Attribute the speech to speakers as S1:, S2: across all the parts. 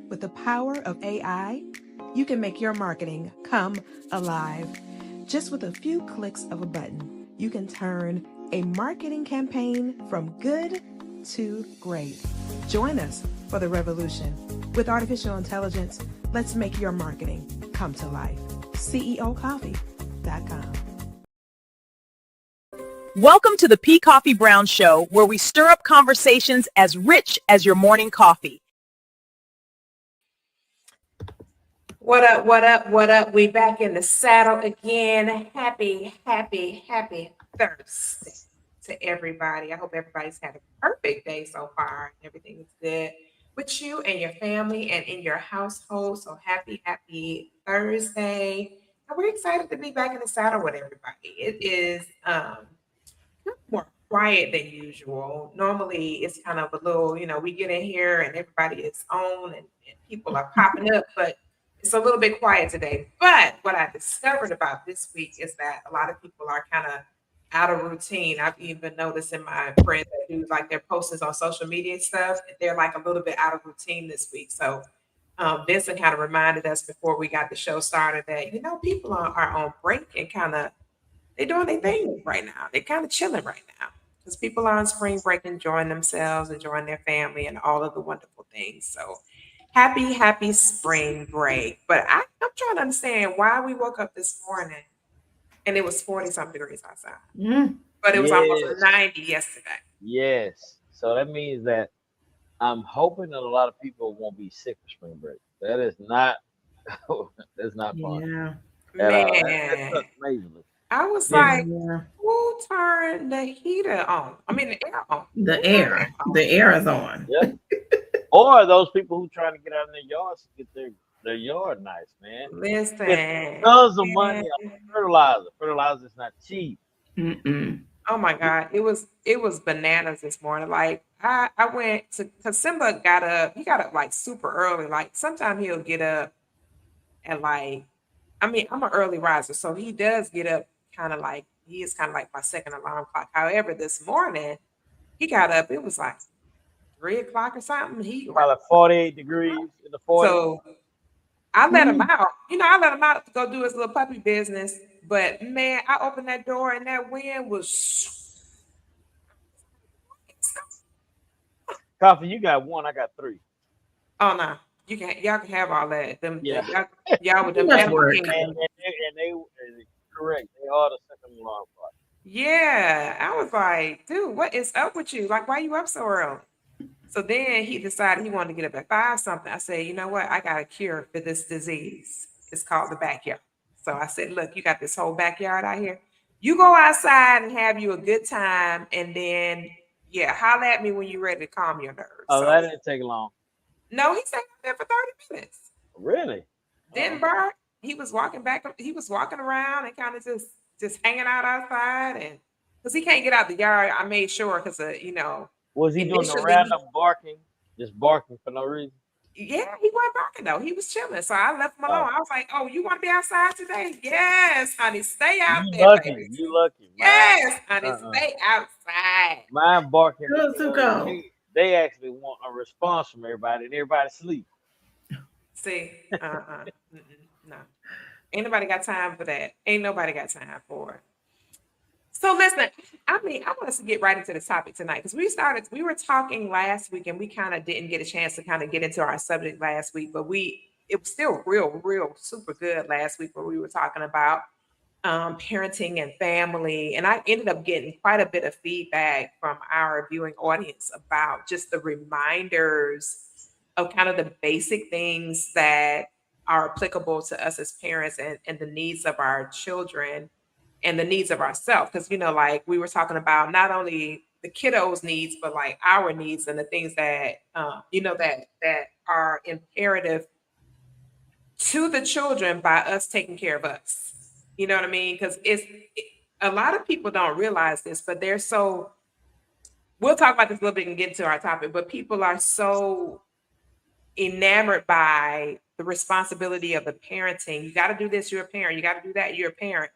S1: With the power of AI, you can make your marketing come alive. Just with a few clicks of a button, you can turn a marketing campaign from good to great. Join us for the revolution. With artificial intelligence, let's make your marketing come to life. CEOcoffee.com.
S2: Welcome to the Koffe Brown Show, where we stir up conversations as rich as your morning coffee.
S3: What up, what up, what up? We back in the saddle again. Happy Thursday to everybody. I hope everybody's had a perfect day so far and everything is good with you and your family and in your household. So happy Thursday. And we're excited to be back in the saddle with everybody. It is more quiet than usual. Normally it's kind of a little, we get in here and everybody is on and people are popping up, but it's a little bit quiet today. But what I discovered about this week is that a lot of people are kind of out of routine. I've even noticed in my friends that do like their postings on social media and stuff, they're like a little bit out of routine this week. So Vincent kind of reminded us before we got the show started that, people are on break and kind of, they're doing their thing right now. They're kind of chilling right now because people are on spring break, enjoying themselves, enjoying their family and all of the wonderful things. So happy spring break. But I'm trying to understand why we woke up this morning and it was 40-something degrees outside. But it was almost 90 yesterday.
S4: Yes. So that means that I'm hoping that a lot of people won't be sick for spring break. That is not that's not fun.
S3: Yeah.
S4: Man. That's majorly.
S3: I was like, who turned the heater on? I mean the air on.
S5: The air is on.
S4: Yep. Or those people who trying to get out in their yards to get their yard nice, man.
S3: Listen,
S4: tons of money on fertilizer. Fertilizer is not cheap.
S3: Oh my God, it was bananas this morning. Like I went to, because Simba got up. He got up like super early. Like sometimes he'll get up at like, I'm an early riser, so he does get up kind of like, he is kind of like my second alarm clock. However, this morning he got up. It was like 3 o'clock or something. He
S4: probably 48 degrees in the 40s.
S3: So I let him out. I let him out to go do his little puppy business. But man, I opened that door and that wind was.
S4: Koffe, you got 1. I got 3.
S3: Oh no, y'all can have all that. Y'all with them.
S4: And they correct. They are the second alarm clock.
S3: Yeah, I was like, dude, what is up with you? Like, why you up so early? So then he decided he wanted to get up at 5 something. I said, you know what? I got a cure for this disease. It's called the backyard. So I said, look, you got this whole backyard out here. You go outside and have you a good time. And then, holler at me when you're ready to calm your nerves.
S4: Oh, that didn't take long.
S3: No, he stayed there for 30 minutes.
S4: Really?
S3: Didn't bark. He was walking back. He was walking around and kind of just hanging out outside. And because he can't get out the yard, I made sure because,
S4: was he doing the random barking? Just barking for no reason?
S3: Yeah, he wasn't barking though. He was chilling. So I left him alone. I was like, oh, you want to be outside today? Yes, honey. Stay out there.
S4: Lucky.
S3: Baby.
S4: You lucky.
S3: Yes, honey. Stay outside.
S4: Mine barking.
S5: They
S4: actually want a response from everybody and everybody sleep.
S3: See, no. Ain't nobody got time for that. Ain't nobody got time for it. So listen, I want us to get right into the topic tonight because we were talking last week and we kind of didn't get a chance to kind of get into our subject last week, but it was still real super good last week where we were talking about parenting and family. And I ended up getting quite a bit of feedback from our viewing audience about just the reminders of kind of the basic things that are applicable to us as parents and the needs of our children and the needs of ourselves. Because, like we were talking about not only the kiddos' needs, but like our needs and the things that, that are imperative to the children by us taking care of us. You know what I mean? Because a lot of people don't realize this, but we'll talk about this a little bit and get into our topic, but people are so enamored by the responsibility of the parenting. You got to do this, you're a parent. You got to do that, you're a parent.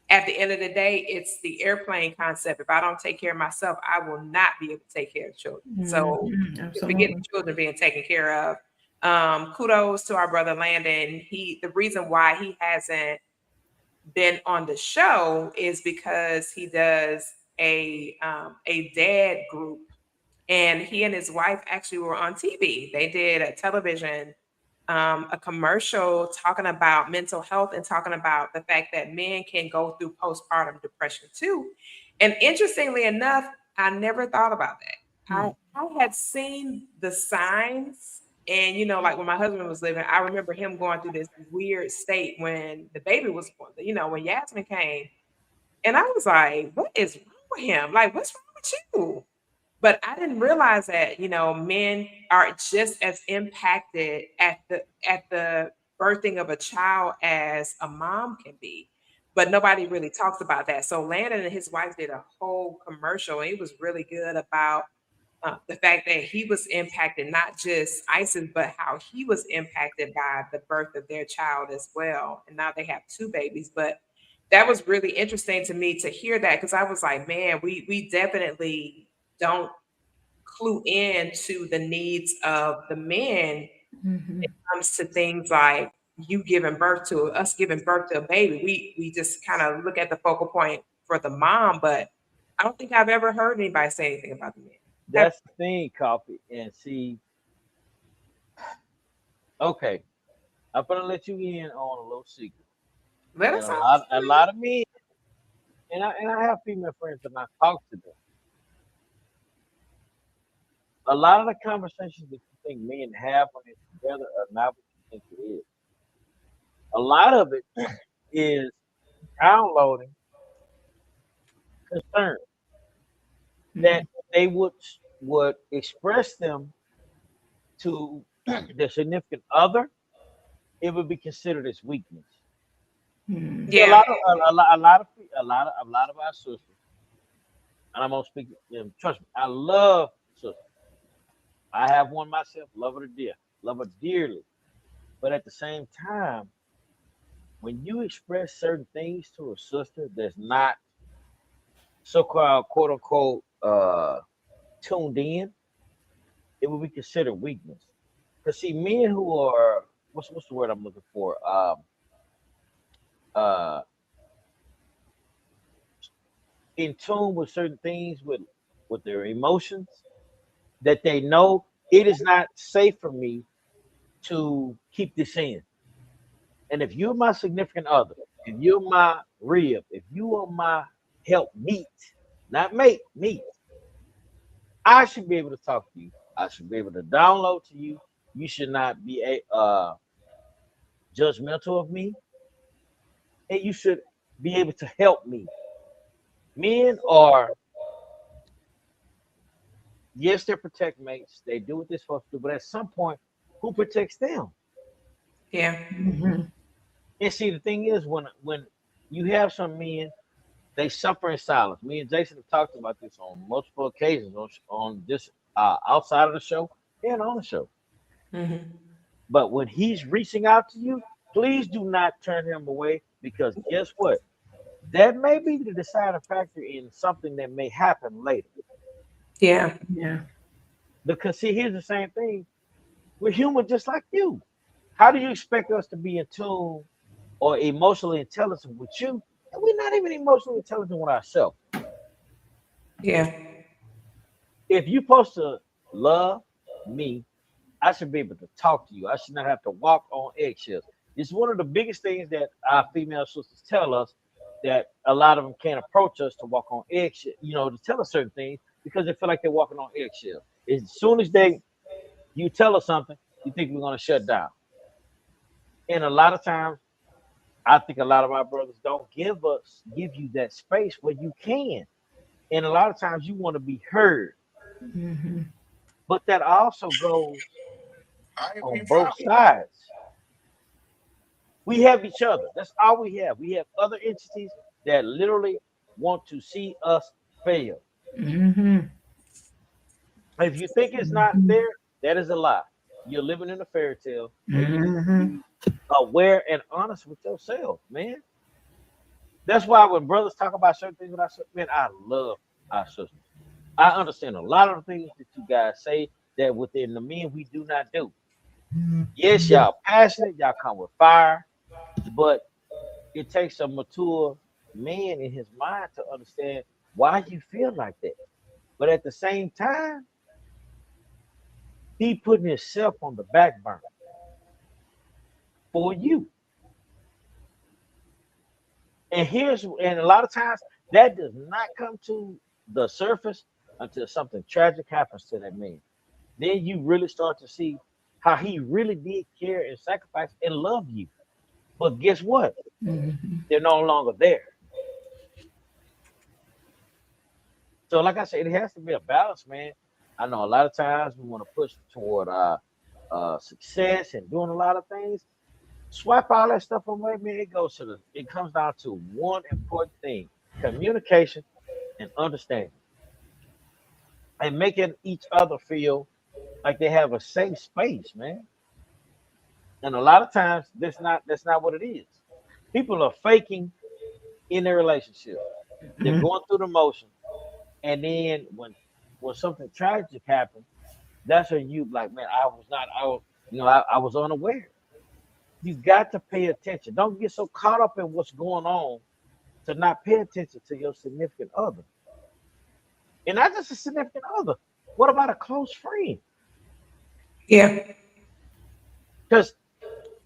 S3: At the end of the day, it's the airplane concept. If I don't take care of myself, I will not be able to take care of children. So forget the children being taken care of. kudos to our brother Landon. The reason why he hasn't been on the show is because he does a dad group, and he and his wife actually were on TV. They did a television a commercial talking about mental health and talking about the fact that men can go through postpartum depression too. And interestingly enough, I never thought about that. I had seen the signs, and like when my husband was living, I remember him going through this weird state when the baby was born, when Yasmin came. And I was like, what is wrong with him? Like, what's wrong with you? But I didn't realize that, men are just as impacted at the birthing of a child as a mom can be. But nobody really talks about that. So Landon and his wife did a whole commercial, and it was really good about the fact that he was impacted, not just ISIS, but how he was impacted by the birth of their child as well. And now they have two babies. But that was really interesting to me to hear that, because I was like, man, we definitely don't clue in to the needs of the men when it comes to things like us giving birth to a baby. We just kind of look at the focal point for the mom, but I don't think I've ever heard anybody say anything about the men.
S4: That's the thing, Coffee. And see, okay, I'm gonna let you in on a little secret.
S3: Let
S4: And
S3: us
S4: a lot of men, and I have female friends, and I talk to them. A lot of the conversations that you think men have when they're together are not what you think it is. A lot of it is downloading concern that they would express them to their significant other. It would be considered as weakness. See,
S3: Yeah.
S4: a lot of our sisters, and I'm gonna speak. Trust me, I love sisters. I have one myself. Love her love her dearly. But at the same time, when you express certain things to a sister that's not so-called quote unquote tuned in, it would be considered weakness. Because see, men who are what's the word I'm looking for? Uh, in tune with certain things with their emotions, that they know it is not safe for me to keep this in. And if you're my significant other, if you're my rib, if you are my help meet, not mate, meet, I should be able to talk to you. I should be able to download to you. You should not be judgmental of me, and you should be able to help me. Men are, yes, they're protect mates. They do what they're supposed to do, but at some point, who protects them?
S3: Yeah.
S4: And see, the thing is, when you have some men, they suffer in silence. Me and Jason have talked about this on multiple occasions on this outside of the show and on the show. But when he's reaching out to you, please do not turn him away, because guess what? That may be the deciding factor in something that may happen later.
S3: Yeah.
S4: Because see, here's the same thing. We're human just like you. How do you expect us to be in tune or emotionally intelligent with you, and we're not even emotionally intelligent with ourselves?
S3: Yeah.
S4: If you're supposed to love me, I should be able to talk to you. I should not have to walk on eggshells. It's one of the biggest things that our female sisters tell us, that a lot of them can't approach us to walk on eggshells, to tell us certain things, because they feel like they're walking on eggshells. As soon as you tell us something, you think we're going to shut down. And a lot of times, I think a lot of our brothers don't give you that space where you can. And a lot of times you want to be heard. But that also goes on both sides. We have each other. That's all we have. We have other entities that literally want to see us fail. If you think it's not there, that is a lie. You're living in a fairy tale. And you need to be aware and honest with yourself, man. That's why when brothers talk about certain things with our sisters, man, I love our sisters. I understand a lot of the things that you guys say that within the men we do not do. Yes, y'all passionate, y'all come with fire, but it takes a mature man in his mind to understand why you feel like that. But at the same time, he putting himself on the back burner for you. And a lot of times that does not come to the surface until something tragic happens to that man. Then you really start to see how he really did care and sacrifice and love you. But guess what? They're no longer there. So, like I said, it has to be a balance, man. I know a lot of times we want to push toward success and doing a lot of things. Swipe all that stuff away, man. It comes down to one important thing: communication and understanding, and making each other feel like they have a safe space, man. And a lot of times that's not what it is. People are faking in their relationship. They're going through the motion, and then when something tragic happens, that's when you like, man, I was unaware. You got to pay attention. Don't get so caught up in what's going on to not pay attention to your significant other. And not just a significant other. What about a close friend?
S3: Yeah.
S4: Because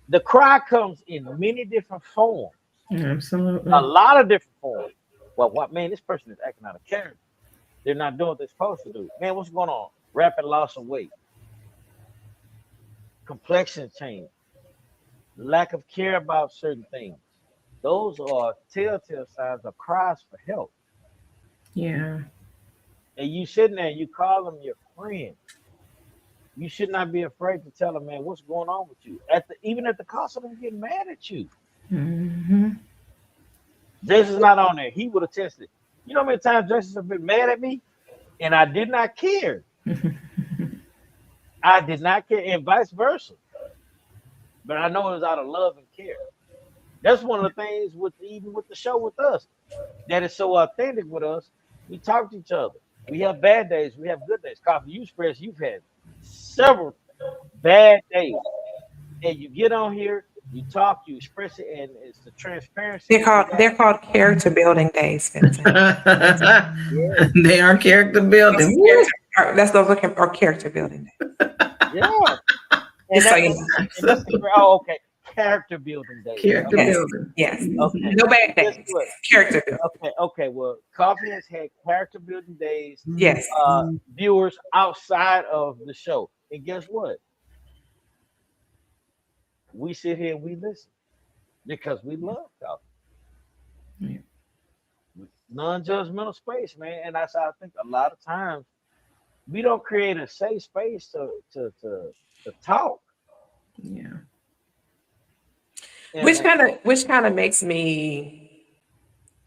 S4: the cry comes in many different forms,
S5: Absolutely.
S4: a lot of different forms. Well, what man, this person is acting out of character. They're not doing what they're supposed to do. Man, what's going on? Rapid loss of weight, complexion change, lack of care about certain things. Those are telltale signs of cries for help.
S5: Yeah.
S4: And you sitting there, you call them your friend. You should not be afraid to tell them, man, what's going on with you. Even at the cost of them getting mad at you.
S5: Mm-hmm.
S4: Jason's not on there. He would have tested. You know how many times Jason's have been mad at me, and I did not care. I did not care, and vice versa. But I know it was out of love and care. That's one of the things even with the show with us that is so authentic with us. We talk to each other. We have bad days. We have good days. Koffe, you express you've had several bad days, and you get on here, you talk, you express it, and it's the transparency.
S3: They're called character building days, Vincent.
S4: Yeah.
S5: They are character building.
S3: Those are character building days.
S4: Yeah. And
S3: Just so
S4: that's,
S3: you know.
S4: and that's okay. Character building days.
S5: Character
S3: Yes.
S5: building.
S3: Yes.
S4: Okay.
S3: No bad
S4: Guess
S3: days.
S4: what?
S3: Character building.
S4: Okay. Well, Koffe has had character building days.
S3: Yes.
S4: Viewers outside of the show, and guess what? We sit here and we listen because we love Koffe.
S5: Yeah.
S4: Non-judgmental space, man, and that's how I think a lot of times we don't create a safe space to talk.
S5: Yeah.
S3: Which kind of makes me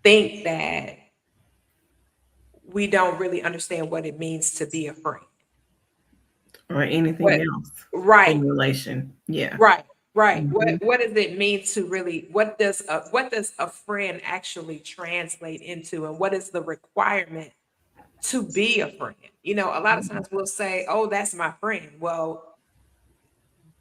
S3: think that we don't really understand what it means to be a friend.
S5: Or anything else.
S3: Right.
S5: In relation. Yeah.
S3: Right. Right.
S5: Mm-hmm.
S3: What does it mean to really what does a friend actually translate into, and what is the requirement to be a friend? You know, a lot of times we'll say, "Oh, that's my friend." Well,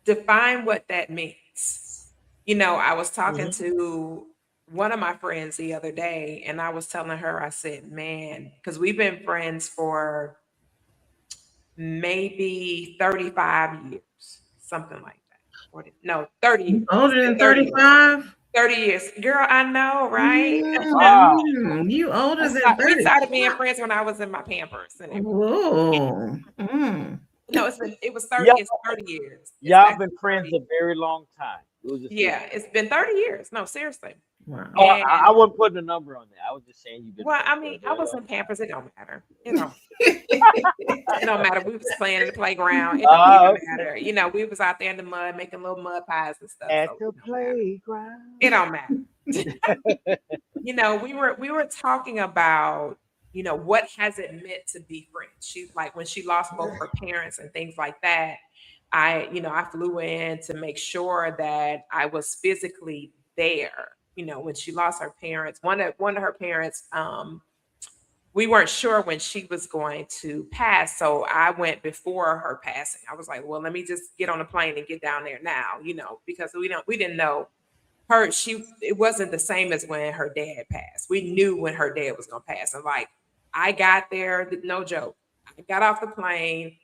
S3: define what that means. You know, I was talking to one of my friends the other day, and I was telling her, I said, "Man," because we've been friends for maybe 35 years, something like that. 30 years.
S5: Older than
S3: 30 years.
S5: 35?
S3: 30 years. Girl, I know, right?
S4: Wow.
S5: You older than
S3: We
S5: 30.
S3: started being friends when I was in my Pampers. And everything.
S5: Whoa. Mm.
S3: No, it was 30, it's 30 years.
S4: Y'all been friends a very long time.
S3: Yeah, it's been 30 years. No, seriously.
S5: Wow.
S4: Oh, I wasn't putting a number on that. I was just saying you've been.
S3: Well, I mean, I was in Pampers. It don't matter. It don't matter. We was playing in the playground. It don't even matter. You know, we was out there in the mud making little mud pies and stuff.
S4: At the playground.
S3: It don't matter. You know, we were talking about, you know, what has it meant to be friends? She's like, when she lost both her parents and things like that, I flew in to make sure that I was physically there. You know, when she lost her parents, one of her parents we weren't sure when she was going to pass. So I went before her passing. I was like, well, let me just get on a plane and get down there now, because we didn't know it wasn't the same as when her dad passed. We knew when her dad was gonna pass. And like I got there, no joke. I got off the plane.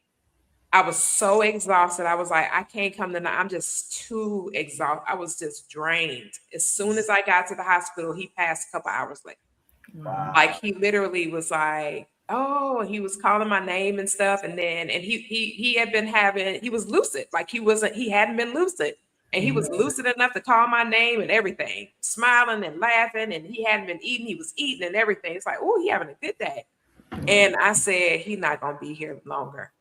S3: I was so exhausted. I was like, I can't come tonight. I'm just too exhausted. I was just drained. As soon as I got to the hospital, he passed a couple hours later.
S4: Wow.
S3: Like he literally was like, oh, he was calling my name and stuff. And he had been he was lucid. Like he hadn't been lucid. And he was lucid enough to call my name and everything, smiling and laughing. And he hadn't been eating. He was eating and everything. It's like, oh, he having a good day. And I said, he's not going to be here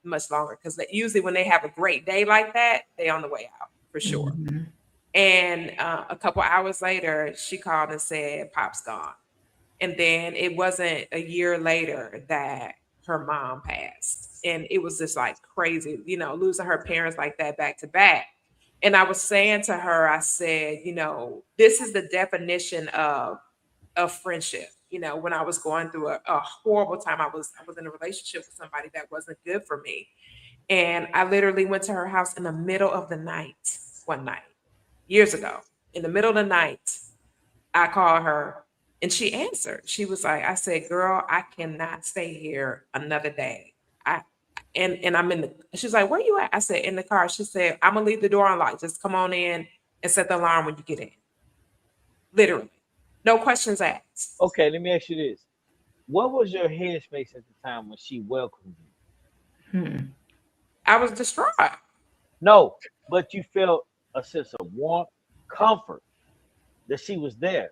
S3: much longer. Because usually when they have a great day like that, they on the way out for sure.
S5: Mm-hmm.
S3: And a couple hours later, she called and said, Pop's gone. And then it wasn't a year later that her mom passed. And it was just like crazy, losing her parents like that back to back. And I was saying to her, I said, this is the definition of friendship. When I was going through a horrible time, I was in a relationship with somebody that wasn't good for me. And I literally went to her house in the middle of the night, one night, years ago. In the middle of the night, I called her and she answered. She was like, I said, girl, I cannot stay here another day. And I'm she's like, where you at? I said, in the car. She said, I'm gonna leave the door unlocked. Just come on in and set the alarm when you get in. Literally. No questions asked.
S4: Okay, let me ask you this. What was your headspace at the time when she welcomed you?
S3: I was distraught.
S4: No, but you felt a sense of warmth, comfort that she was there,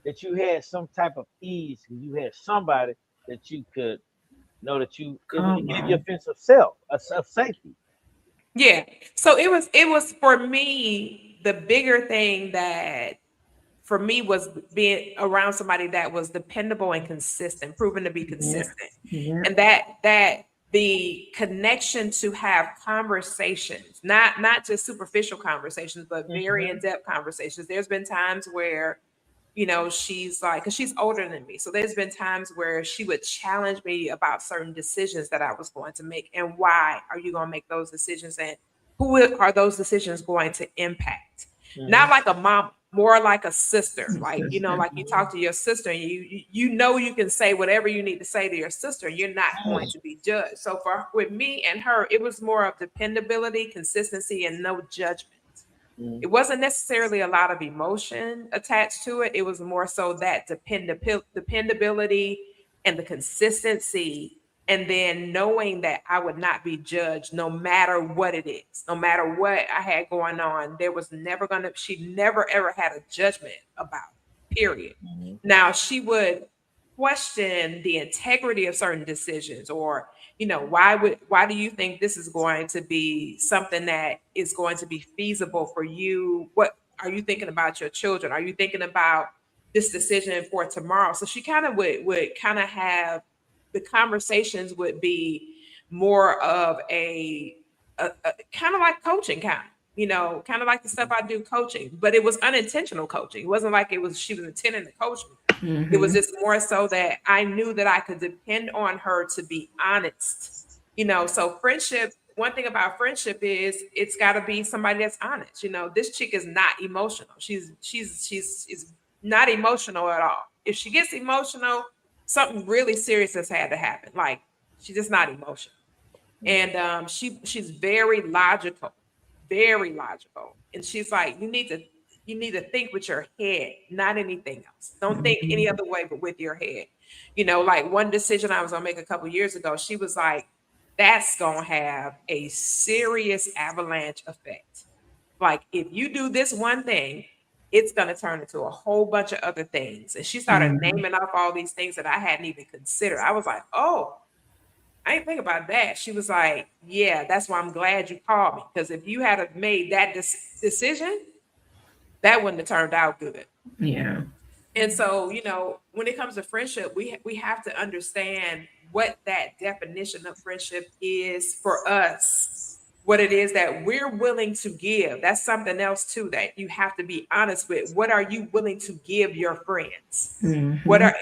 S4: that you had some type of ease, and you had somebody that you could know that it gave you a sense of of safety.
S3: Yeah. So it was for me, the bigger thing that for me was being around somebody that was dependable and consistent, proven to be consistent.
S5: Yeah.
S3: And that the connection to have conversations, not just superficial conversations, but very in-depth conversations. There's been times where, she's like, because she's older than me. So there's been times where she would challenge me about certain decisions that I was going to make. And why are you going to make those decisions? And who are those decisions going to impact? Not like a mom, more like a sister. Like, like you talk to your sister and you can say whatever you need to say to your sister. You're not going to be judged. So with me and her, it was more of dependability, consistency, and no judgment. It wasn't necessarily a lot of emotion attached to it. It was more so that dependability and the consistency, and then knowing that I would not be judged no matter what it is, no matter what I had going on. There was she never ever had a judgment about it, period. Now she would question the integrity of certain decisions, or why do you think this is going to be something that is going to be feasible for you? What are you thinking about your children? Are you thinking about this decision for tomorrow? So she kind of would kind of have the conversations would be more of a kind of like coaching kind of like the stuff I do coaching, but it was unintentional coaching. It wasn't like she was intending to coach me. It was just more so that I knew that I could depend on her to be honest. So friendship, one thing about friendship is it's got to be somebody that's honest. This chick is not emotional. She's not emotional at all. If she gets emotional, something really serious has had to happen. Like she's just not emotional. And she's very logical. And she's like, you need to think with your head, not anything else. Don't think any other way but with your head. Like one decision I was gonna make a couple years ago, she was like, that's gonna have a serious avalanche effect. Like if you do this one thing, it's gonna turn into a whole bunch of other things. And she started naming off all these things that I hadn't even considered. I was like, oh, I didn't think about that. She was like, yeah, that's why I'm glad you called me. Because if you had made that decision, that wouldn't have turned out good.
S5: Yeah.
S3: And so, when it comes to friendship, we have to understand what that definition of friendship is for us. what it is that we're willing to give. That's something else too that you have to be honest with. What are you willing to give your friends? What are,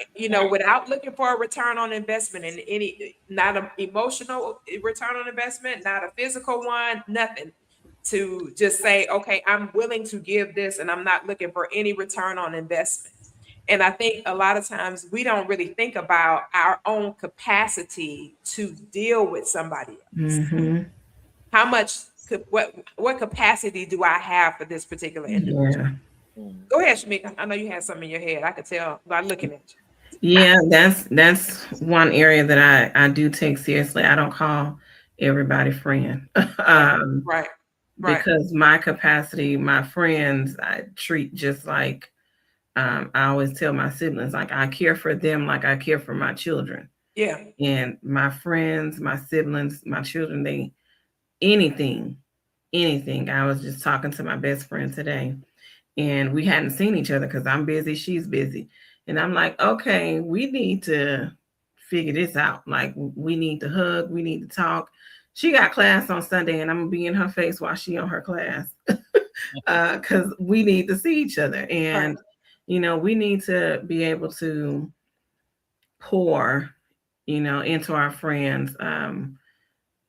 S3: without looking for a return on investment in any, not an emotional return on investment, not a physical one, nothing. To just say, okay, I'm willing to give this and I'm not looking for any return on investment. And I think a lot of times we don't really think about our own capacity to deal with somebody else. How much, what capacity do I have for this particular individual? Go ahead, Shamika. I know you had something in your head. I could tell by looking at you.
S5: Yeah, that's one area that I do take seriously. I don't call everybody friend.
S3: Right.
S5: Because my capacity, my friends, I treat just like I always tell my siblings, like I care for them like I care for my children.
S3: Yeah.
S5: And my friends, my siblings, my children, they anything. I was just talking to my best friend today, and we hadn't seen each other because I'm busy, she's busy. And I'm like, okay, we need to figure this out. Like, we need to hug, we need to talk. She got class on Sunday, and I'm gonna be in her face while she on her class, because we need to see each other. And we need to be able to pour, into our friends.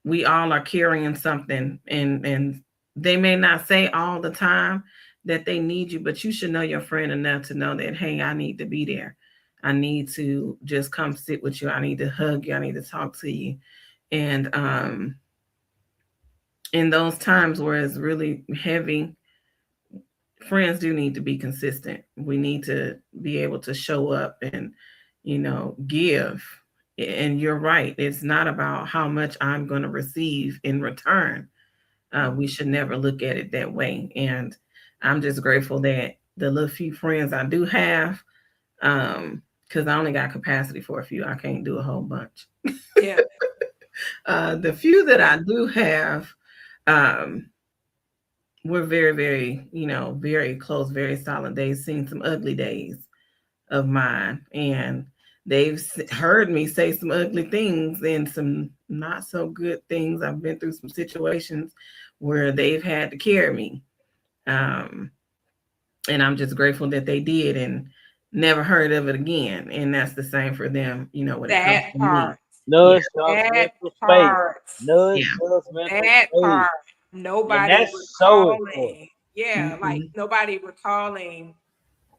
S5: We all are carrying something, and they may not say all the time that they need you, but you should know your friend enough to know that, hey, I need to be there. I need to just come sit with you. I need to hug you. I need to talk to you. And in those times where it's really heavy, friends do need to be consistent. We need to be able to show up and, give. And you're right. It's not about how much I'm going to receive in return. We should never look at it that way. And I'm just grateful that the little few friends I do have, because I only got capacity for a few. I can't do a whole bunch.
S3: Yeah.
S5: The few that I do have, we're very, very, very close, very solid. They've seen some ugly days of mine, and they've heard me say some ugly things and some not so good things. I've been through some situations where they've had to carry me. And I'm just grateful that they did and never heard of it again. And that's the same for them, when
S3: that
S5: it comes to
S3: part.
S5: me.
S4: Nudge,
S3: That
S4: part. Nudge,
S3: that part. Nobody recalling. Like nobody recalling,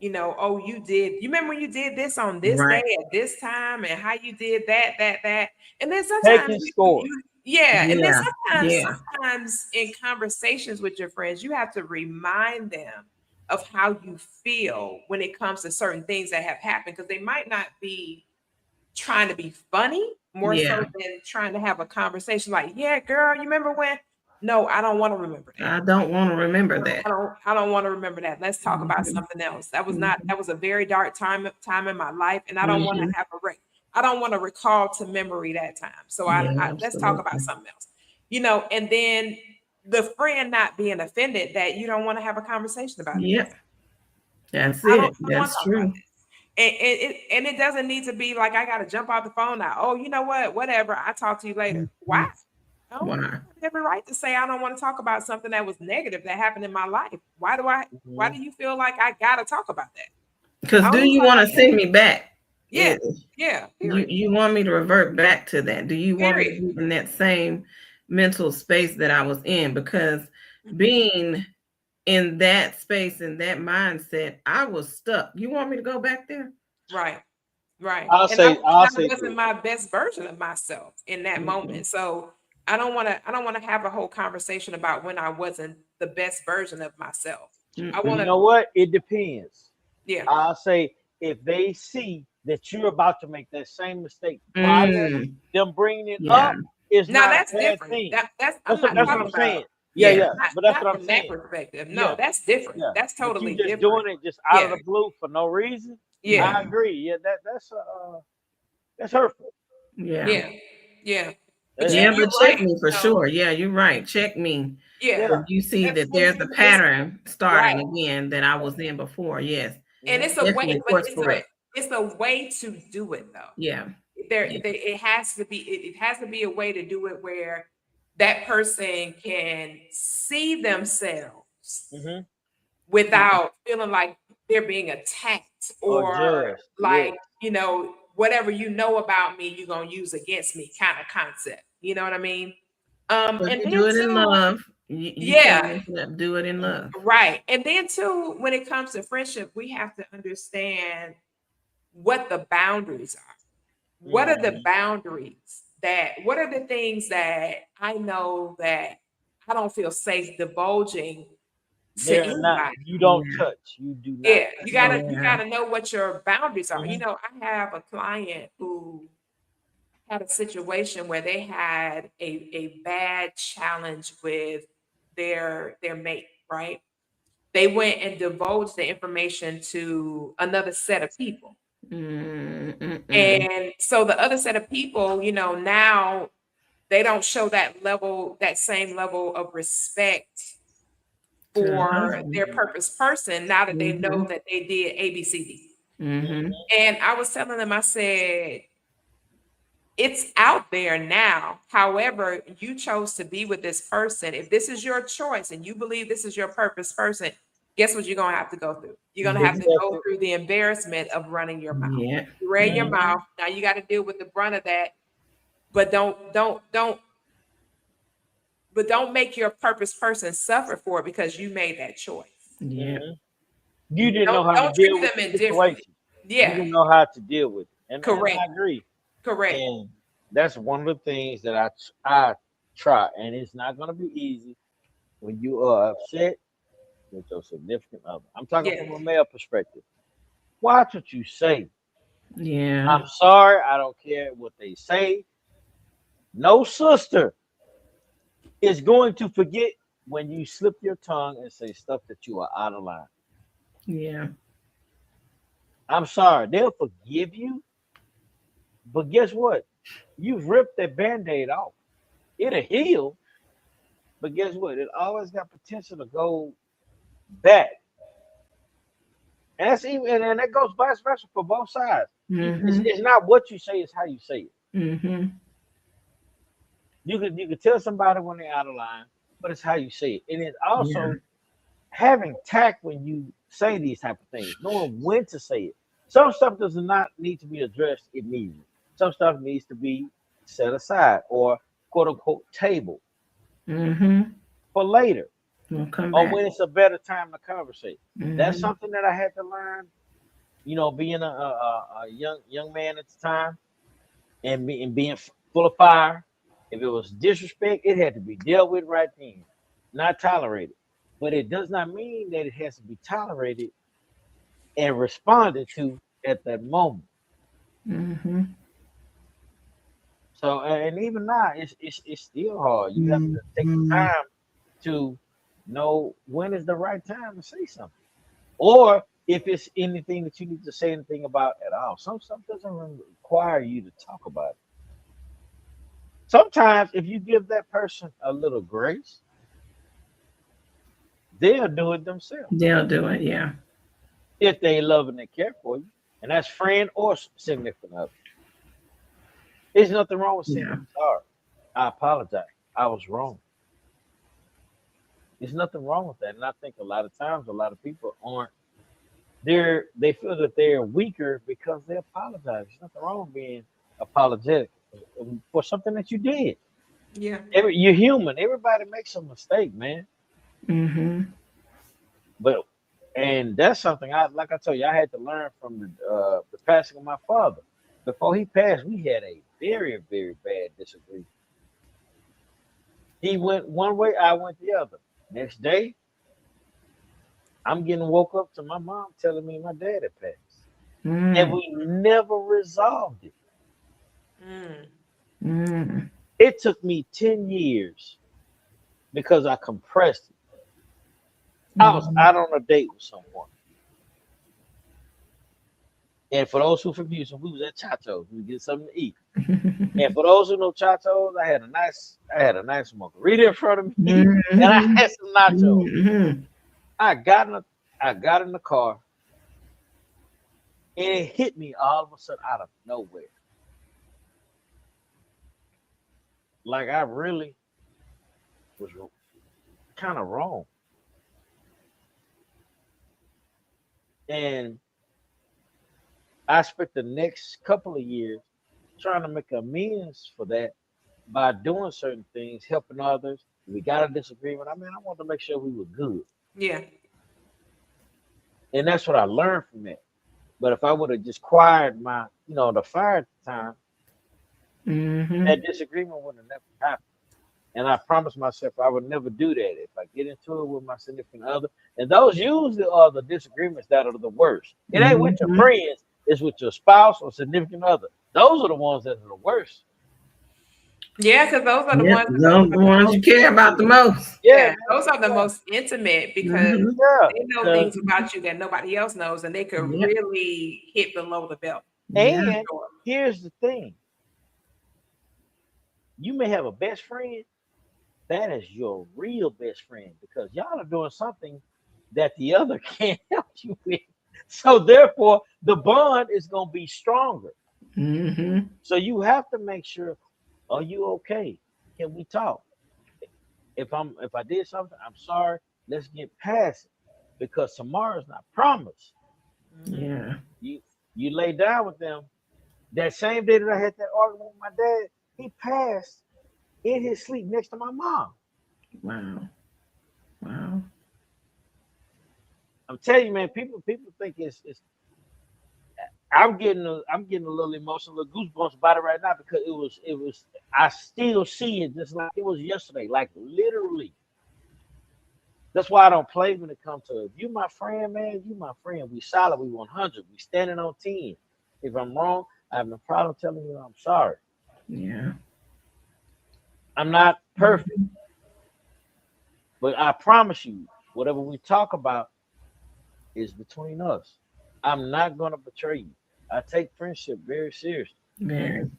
S3: oh, you did. You remember when you did this on this day at this time, and how you did that. And then sometimes and then sometimes in conversations with your friends, you have to remind them of how you feel when it comes to certain things that have happened, because they might not be trying to be funny, more so than trying to have a conversation like, yeah, girl, you remember when? No, I don't want to remember that.
S5: I don't want to remember that.
S3: I don't want to remember that. Let's talk about something else. That was a very dark time in my life, and I don't want to have I don't want to recall to memory that time. So let's talk about something else. And then the friend not being offended that you don't want to have a conversation about it.
S5: That's it. That's true.
S3: And it doesn't need to be like I got to jump off the phone now. Oh, you know what? Whatever. I'll talk to you later. Why? I don't have every right to say I don't want to talk about something that was negative that happened in my life. Why do you feel like I gotta talk about that?
S5: Because do you want to send me back?
S3: Yeah.
S5: You want me to revert back to that? Do you want me to be in that same mental space that I was in? Because being in that space, in that mindset, I was stuck. You want me to go back there?
S3: Right.
S4: I'll say
S3: I wasn't my best version of myself in that moment. So I don't want to have a whole conversation about when I wasn't the best version of myself. I want to.
S4: You know what? It depends.
S3: Yeah.
S4: I'll say if they see that you're about to make that same mistake, them bringing it up is not
S3: that's
S4: a bad
S3: different.
S4: thing.
S3: That's
S4: what I'm saying. But that's what I'm saying.
S3: That perspective. No, that's different. Yeah. That's totally different.
S4: Doing it just out of the blue for no reason. Yeah, I agree. Yeah, that's hurtful.
S3: Yeah.
S5: But check me for sure. Yeah, you're right. Check me.
S3: Yeah.
S5: You see that there's a pattern starting again that I was in before. Yes.
S3: And it's a way, but it's a way to do it though.
S5: Yeah.
S3: It has to be a way to do it where that person can see themselves
S4: Mm-hmm.
S3: without feeling like they're being attacked
S4: Or
S3: or
S4: just,
S3: like,
S4: yes.
S3: whatever you know about me, you're gonna use against me kind of concept. You know what I mean?
S5: But
S3: And
S5: you
S3: then
S5: do it in
S3: too,
S5: love. You can't
S3: yeah,
S5: mess it up. Do it in love.
S3: right. And then too, when it comes to friendship, we have to understand what the boundaries are. What are the
S4: Mm-hmm.
S3: boundaries what are the things that I know that I don't feel safe divulging to
S4: They're not,
S3: anybody?
S4: you don't
S5: Yeah.
S4: touch. You do not
S3: Yeah,
S4: touch
S3: you
S4: those.
S3: gotta you
S5: Yeah.
S3: gotta know what your boundaries are.
S4: Mm-hmm.
S3: I have a client who had a situation where they had a bad challenge with their mate, right? They went and divulged the information to another set of people.
S5: Mm-mm.
S3: And so the other set of people, now they don't show that same level of respect
S5: To the
S3: for
S5: husband.
S3: their purpose person now that they know
S5: Mm-hmm.
S3: that they did ABCD.
S5: Mm-hmm.
S3: And I was telling them, I said, it's out there now. However, you chose to be with this person. If this is your choice and you believe this is your purpose person, guess what you're going to have to go through? You're going to have to go
S4: Exactly.
S3: through the embarrassment of running your mouth.
S5: Yeah.
S3: You ran your
S4: Mm-hmm.
S3: mouth. Now you got to deal with the brunt of that. But don't make your purpose person suffer for it because you made that choice.
S5: Yeah.
S4: Mm-hmm. You didn't know
S3: Don't
S4: how to
S3: don't treat
S4: deal with
S3: them
S4: the
S3: indifferently.
S4: situation. You
S3: Yeah,
S4: didn't know how to deal with it. And
S3: correct,
S4: I agree.
S3: correct.
S4: And that's one of the things that I try. And it's not gonna be easy when you are upset with your significant other. I'm talking
S3: Yeah,
S4: from a male perspective. Watch what you say.
S5: Yeah.
S4: I'm sorry, I don't care what they say. No sister is going to forget when you slip your tongue and say stuff that you are out of line.
S5: Yeah.
S4: I'm sorry, they'll forgive you, but guess what? You've ripped that band-aid off. It'll heal, but guess what? It always got potential to go back. And that's even and that goes vice versa for both sides.
S5: Mm-hmm.
S4: It's not what you say, it's how you say it.
S5: Mm-hmm.
S4: You could tell somebody when they're out of line, but it's how you say it. And it's
S5: Yeah.
S4: also having tact when you say these type of things, knowing when to say it. Some stuff does not need to be addressed immediately. Some stuff needs to be set aside or quote unquote table
S5: Mm-hmm.
S4: for later
S5: We'll come
S4: or
S5: back.
S4: when it's a better time to conversate. That's
S5: Mm-hmm.
S4: something that I had to learn. Being a young man at the time and being full of fire. If it was disrespect, it had to be dealt with right then, not tolerated. But it does not mean that it has to be tolerated and responded to at that moment.
S5: Mm-hmm.
S4: So, and even now, it's still hard. You have to take the time to know when is the right time to say something, or if it's anything that you need to say anything about at all. Some stuff doesn't require you to talk about it. Sometimes, if you give that person a little grace, they'll do it themselves
S5: They'll do it. Yeah.
S4: if they love and they care for you, and that's friend or significant other. There's nothing wrong with saying
S5: Yeah.
S4: I'm sorry. I apologize. I was wrong. There's nothing wrong with that, and I think a lot of times a lot of people aren't. They feel that they're weaker because they apologize. There's nothing wrong with being apologetic for something that you did.
S3: Yeah.
S4: You're human. Everybody makes a mistake, man.
S5: Mm-hmm.
S4: But and that's something like I told you, I had to learn from the passing of my father. Before he passed, we had a very, very bad disagreement. He went one way, I went the other. Next day, I'm getting woke up to my mom telling me my dad had passed. And
S5: Mm.
S4: we never resolved it.
S3: Mm.
S5: Mm.
S4: It took me 10 years because I compressed it. I was
S5: Mm.
S4: out on a date with someone. And for those who confused, we was at Chacho's. We get something to eat. And for those who know Chacho's, I had a nice margarita in front of me, and I
S5: Mhm.
S4: had some nachos.
S5: Mhm.
S4: I got in the I got in the car, and it hit me all of a sudden out of nowhere. Like I really was kind of wrong. And I spent the next couple of years trying to make amends for that by doing certain things, helping others. We got a disagreement. I mean, I wanted to make sure we were good.
S3: Yeah.
S4: And that's what I learned from that. But if I would have just quieted my, the fire at the time, that disagreement would have never happened. And I promised myself I would never do that if I get into it with my significant other. And those usually are the disagreements that are the worst. It ain't with your friends, it's with your spouse or significant other. Those are the ones that are the worst.
S3: Yeah, because those are the
S5: Yep,
S3: ones.
S5: those are the ones you care about the most.
S3: Yeah, those are the most intimate because they know
S4: Yeah.
S3: things about you that nobody else knows, and they could really hit below the belt.
S4: And here's the thing. You may have a best friend. That is your real best friend because y'all are doing something that the other can't help you with. So therefore, the bond is going to be stronger. So you have to make sure, are you okay? Can we talk? If I did something, I'm sorry. Let's get past it because tomorrow's not promised.
S5: Yeah.
S4: You lay down with them. That same day that I had that argument with my dad, he passed in his sleep next to my mom.
S5: Wow.
S4: I'm telling you, man, people think it's I'm getting a little emotional, little goosebumps about it right now because it was I still see it just like it was yesterday, like literally. That's why I don't play when it comes to if you my friend, man, you my friend. We solid, we 100, we standing on 10. If I'm wrong, I have no problem telling you I'm sorry.
S5: Yeah.
S4: I'm not perfect. But I promise you, whatever we talk about is between us. I'm not going to betray you. I take friendship very seriously.
S5: Very.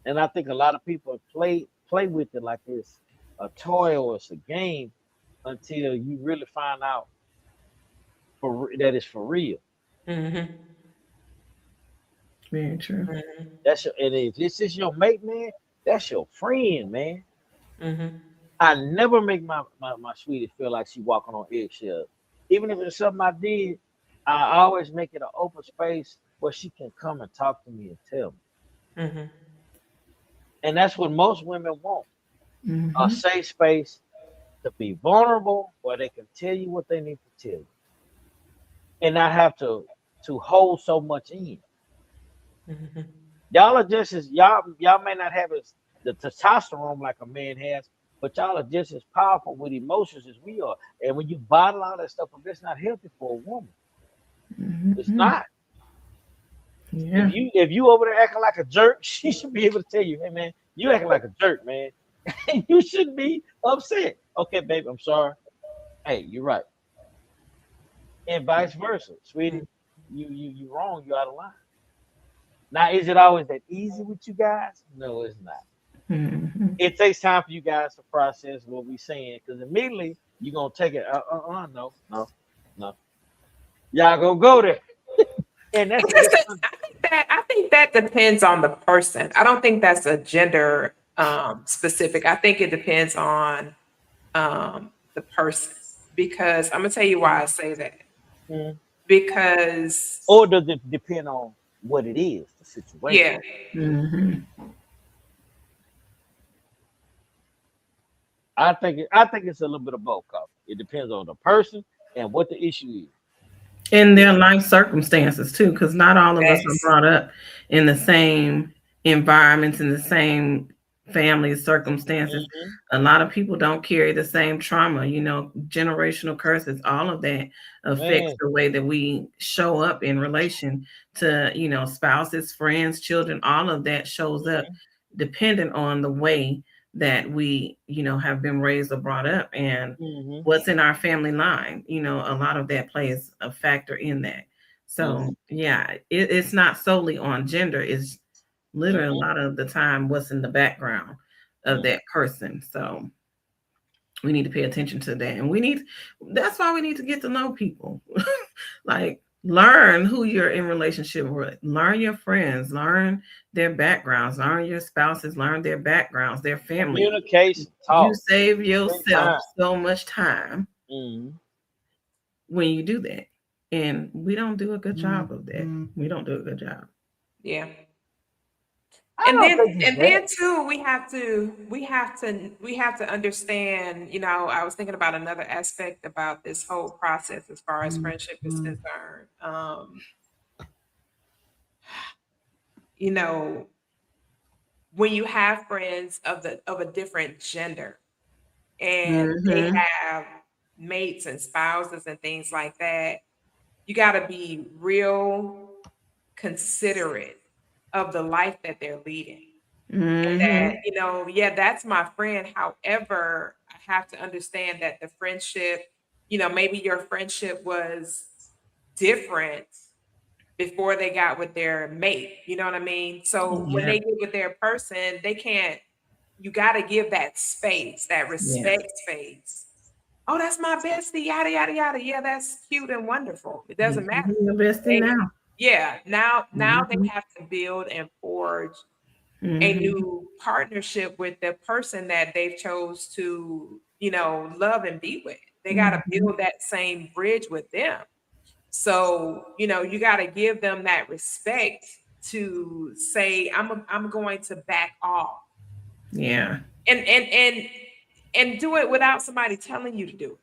S4: And I think a lot of people play with it like it's a toy or it's a game until you really find out that it's for real.
S5: Very true.
S4: And if this is your mate, man, that's your friend, man. I never make my sweetie feel like she walking on eggshells. Even if it's something I did, I always make it an open space where she can come and talk to me and tell me. And that's what most women want. A safe space to be vulnerable where they can tell you what they need to tell you. And not have to hold so much in. Y'all are just as y'all may not have the testosterone like a man has, but y'all are just as powerful with emotions as we are. And when you bottle all that stuff, that's not healthy for a woman. It's not.
S5: Yeah.
S4: If you over there acting like a jerk, she should be able to tell you, hey man, you acting like a jerk, man. You shouldn't be upset. Okay, babe, I'm sorry. Hey, you're right. And vice versa, sweetie. You wrong. You out of line. Now, is it always that easy with you guys? No, it's not. It takes time for you guys to process what we're saying because immediately you're gonna take it. No. Y'all gonna go there. And that's
S3: I think that depends on the person. I don't think that's a gender specific. I think it depends on the person because I'm gonna tell you why I say that. Because
S4: or does it depend on what it is, the situation?
S3: Yeah.
S4: I think it's a little bit of both. It depends on the person and what the issue is.
S5: And their life circumstances too, because not all of us are brought up in the same environments, in the same family circumstances. A lot of people don't carry the same trauma, generational curses, all of that affects the way that we show up in relation to, spouses, friends, children, all of that shows up dependent on the way that we, have been raised or brought up and what's in our family line. A lot of that plays a factor in that. So it's not solely on gender. It's literally a lot of the time what's in the background of that person. So we need to pay attention to that. And that's why we need to get to know people. Like Learn who you're in relationship with. Learn your friends. Learn their backgrounds. Learn your spouses. Learn their backgrounds, their family.
S4: Communication,
S5: You
S4: talk.
S5: save
S4: Spend
S5: yourself
S4: time.
S5: so much time
S4: Mhm.
S5: when you do that. And we don't do a good job of that. We don't do a good job.
S3: Yeah.
S4: I
S3: And
S4: don't
S3: then
S4: think it's
S3: and then
S4: that.
S3: too, we have to understand, I was thinking about another aspect about this whole process as far as friendship is concerned. You know, when you have friends of a different gender and they
S5: Mm-hmm.
S3: have mates and spouses and things like that, you got to be real considerate of the life that they're leading. And that,
S5: Mm-hmm.
S3: yeah, that's my friend. However, I have to understand that the friendship, maybe your friendship was different before they got with their mate. You know what I mean? So when
S5: Yeah.
S3: they get with their person, they can't, you got to give that space, that
S5: Yeah.
S3: respect space. Oh, that's my bestie, yada, yada, yada. Yeah, that's cute and wonderful. It doesn't matter.
S5: Your bestie
S3: They,
S5: now.
S3: yeah, now they
S5: Mm-hmm.
S3: have to build and forge a
S5: Mm-hmm.
S3: new partnership with the person that they've chose to, love and be with. They got to
S5: Mm-hmm.
S3: build that same bridge with them. So, you got to give them that respect to say, I'm going to back off
S5: Yeah.
S3: and do it without somebody telling you to do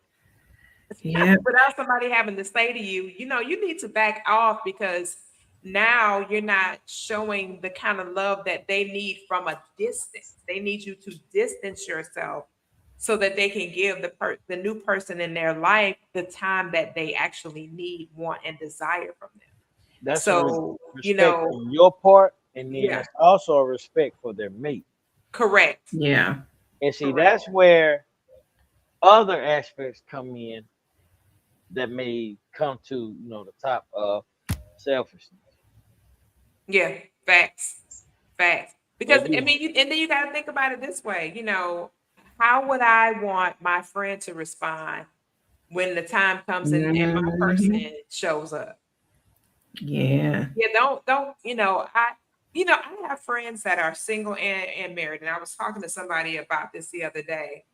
S3: it.
S5: Yeah.
S3: Without somebody having to say to you, you need to back off because now you're not showing the kind of love that they need from a distance. They need you to distance yourself so that they can give the new person in their life the time that they actually need, want, and desire from them.
S4: That's a
S3: So,
S4: respect on your part, and then
S3: yeah,
S4: that's also a respect for their mate.
S3: correct,
S5: Yeah.
S4: And see,
S3: correct.
S4: that's where other aspects come in that may come to the top of selfishness.
S3: Yeah, facts, facts.
S4: They
S3: Because I
S4: do.
S3: mean, and then you got to think about it this way. How would I want my friend to respond when the time comes and my person
S5: Mm-hmm.
S3: shows up?
S5: Yeah.
S3: Yeah, don't I have friends that are single and married, and I was talking to somebody about this the other day,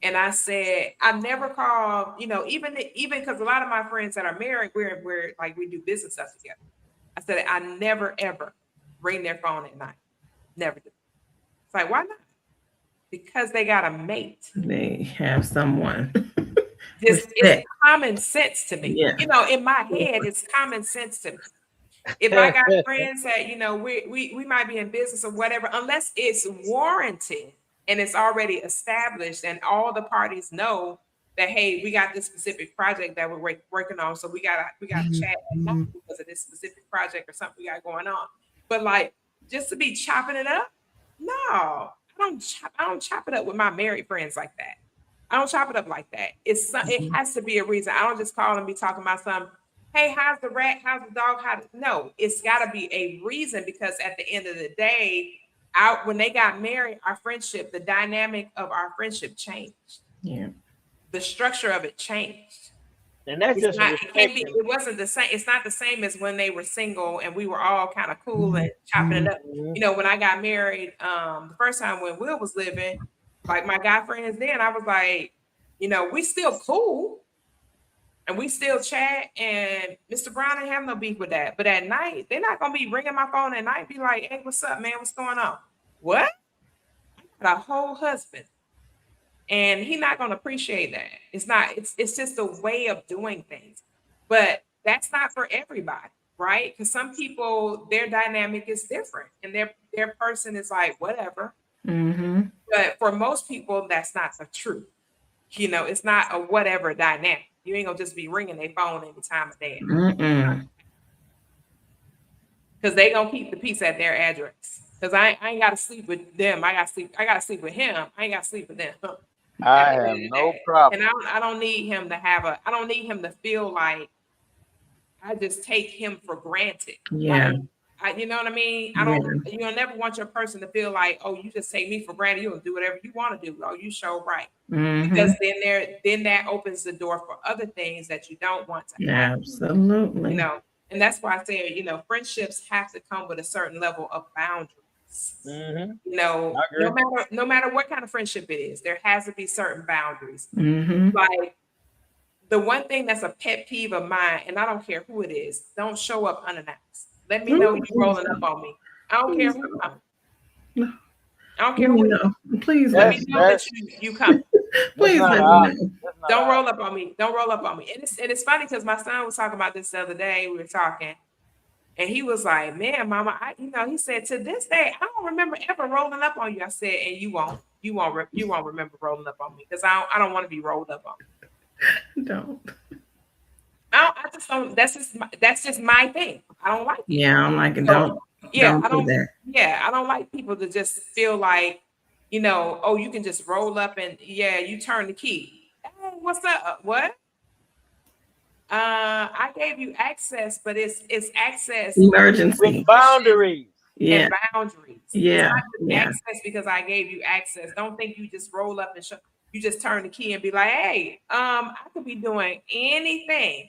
S3: and I said I never call, even because a lot of my friends that are married, we're like we do business stuff together. I said I never ever ring their phone at night. Never do. It's like, why not? Because they got a mate.
S5: They have someone.
S3: It's
S5: Respect.
S3: common sense to me.
S5: Yeah.
S3: In my head, it's common sense to me. If I got friends that, we might be in business or whatever, unless it's warranted and it's already established and all the parties know that, hey, we got this specific project that we're working on. So we gotta chat at night because of this specific project or something we got going on. But like just to be chopping it up, no, I don't chop it up with my married friends like that. I don't chop it up like that. It has to be a reason. I don't just call and be talking about something. Hey, how's the rat? How's the dog? No, it's got to be a reason because at the end of the day, out when they got married, our friendship, the dynamic of our friendship changed.
S5: Yeah.
S3: The structure of it changed.
S4: And that's
S3: It's
S4: just a
S3: not. It can't
S4: respect.
S3: be. It wasn't the same. It's not the same as when they were single and we were all kind of cool and chopping it up.
S4: Mhm.
S3: When I got married, the first time when Will was living, like my guy friends, then I was like, we still cool and we still chat. And Mr. Brown didn't have no beef with that. But at night, they're not gonna be ringing my phone at night, be like, "Hey, what's up, man? What's going on?" What? I got a whole husband, and he's not gonna appreciate that. It's not. It's just a way of doing things, but that's not for everybody, right? Because some people, their dynamic is different, and their person is like whatever.
S5: Mm-hmm.
S3: But for most people, that's not the truth. It's not a whatever dynamic. You ain't gonna just be ringing their phone any time of day
S5: Mm-mm.
S3: because they gonna keep the peace at their address. Because I ain't gotta sleep with them. I gotta sleep with him. I ain't gotta sleep with them at
S4: I
S3: the end
S4: have
S3: of the
S4: no
S3: day. And
S4: problem.
S3: I don't need him to I don't need him to feel like I just take him for granted.
S5: Yeah.
S3: Like You know what I mean? You'll never want your person to feel like, oh, you just take me for granted. You'll do whatever you want to do. Oh, you show right. Because then that opens the door for other things that you don't want to happen.
S5: Absolutely.
S3: You know, and that's why I say, you know, friendships have to come with a certain level of boundaries. You know, no matter what kind of friendship it is, there has to be certain boundaries. Like the one thing that's a pet peeve of mine, and I don't care who it is, don't show up unannounced. Let me know you rolling up on me. I don't care who comes. I don't care who it is.
S5: Please
S3: let me know that you come.
S5: Please let me know.
S3: Don't roll up on me. Don't roll up on me. And it's funny because my son was talking about this the other day. We were talking, and he was like, "Man, Mama, he said to this day, I don't remember ever rolling up on you." I said, "And you won't remember rolling up on me because I don't want to be rolled up on."
S5: Don't.
S3: I just don't. That's just my thing. I don't like it.
S5: Yeah, I'm like, don't.
S3: Yeah,
S5: don't
S3: I don't.
S5: do that.
S3: Yeah, I don't like people to just feel like, oh, you can just roll up and you turn the key. Hey, what's up? What? I gave you access, but it's access
S5: emergency
S4: with boundaries.
S5: Yeah,
S3: and boundaries.
S5: Yeah,
S3: it's not access because I gave you access. Don't think you just roll up and you just turn the key and be like, hey, I could be doing anything.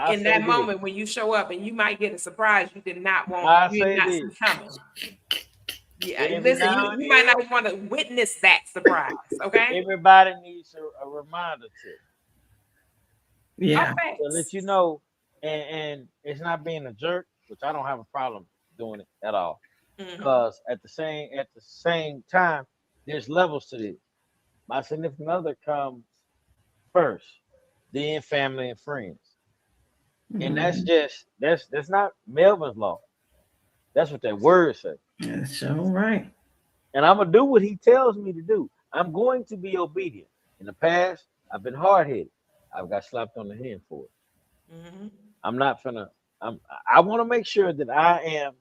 S3: In that moment when you show up, and you might get a surprise you did not want, you did not see coming. Yeah, listen, you might not want to witness that surprise. Okay,
S4: everybody needs a reminder to.
S5: Yeah,
S3: okay.
S4: To let you know, and it's not being a jerk, which I don't have a problem doing it at all, because at the same time, there's levels to this. My significant other comes first, then family and friends. And that's not Melvin's law. That's what that word says.
S5: That's all right.
S4: And I'm gonna do what he tells me to do. I'm going to be obedient. In the past, I've been hard-headed. I've got slapped on the hand for it. I'm not gonna. I want to make sure that I am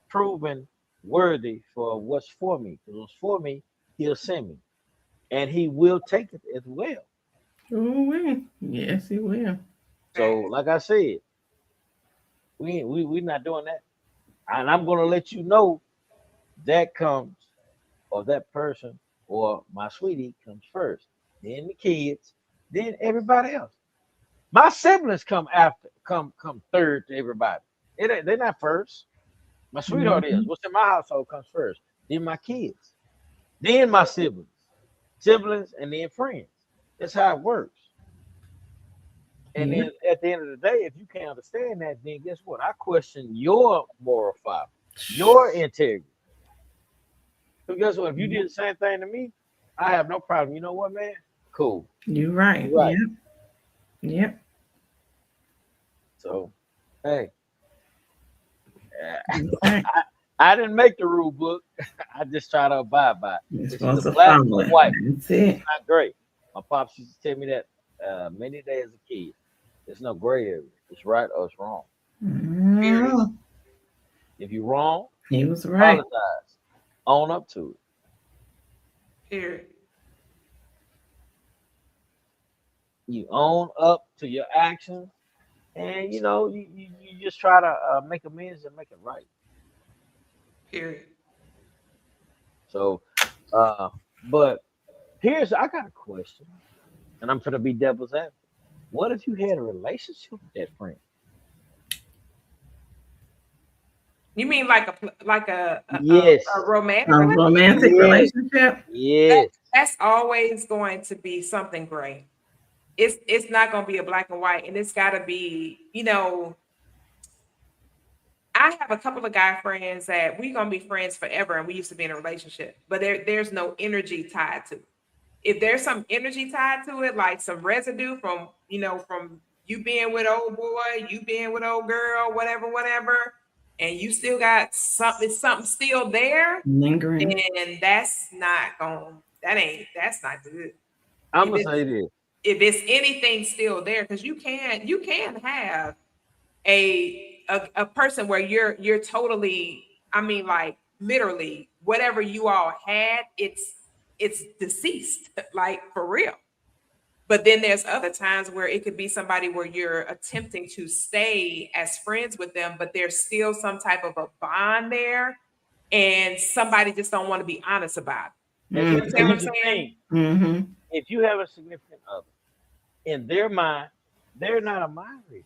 S4: proven worthy for what's for me. Because what's for me, he'll send me, and he will take it as well.
S5: Oh, yes, he will.
S4: So, like I said, we're not doing that. And I'm gonna let you know that comes, or that person, or my sweetie comes first. Then the kids, then everybody else. My siblings come third to everybody. They're not first. My sweetheart is. What's in my household comes first. Then my kids. Then my siblings, and then friends. That's how it works. And then at the end of the day, if you can't understand that, then guess what? I question your moral fiber, your integrity. So guess what? If you did the same thing to me, I have no problem. You know what, man? Cool.
S5: You're right. You're right. Yep.
S4: So, hey, I didn't make the rule book. I just try to abide by it. It's the black and white. It's not great. My pops used to tell me that many days as a kid. There's no gray area. It's right or it's wrong. If you're wrong,
S5: he was right.
S4: Apologize. Own up to it.
S3: Period.
S4: You own up to your actions, and you just try to make amends and make it right.
S3: Period.
S4: So, but I got a question, and I'm gonna be devil's advocate. What if you had a relationship with that friend?
S3: You mean like a
S4: yes,
S3: a romantic
S5: relationship?
S4: Yes.
S3: That's always going to be something gray. It's not going to be a black and white, and it's got to be, I have a couple of guy friends that we're going to be friends forever, and we used to be in a relationship, but there's no energy tied to it. If there's some energy tied to it, like some residue from you being with old boy, you being with old girl, whatever, and you still got something still there,
S5: lingering,
S3: and that's not good.
S4: I'm gonna say this.
S3: If it's anything still there, because you can have a person where you're totally, I mean, like literally whatever you all had, it's deceased, like for real. But then there's other times where it could be somebody where you're attempting to stay as friends with them, but there's still some type of a bond there, and somebody just don't want to be honest about it.
S4: And
S3: You understand what I'm saying?
S5: Mm-hmm.
S4: if you have a significant other, in their mind, they're not a mind reader.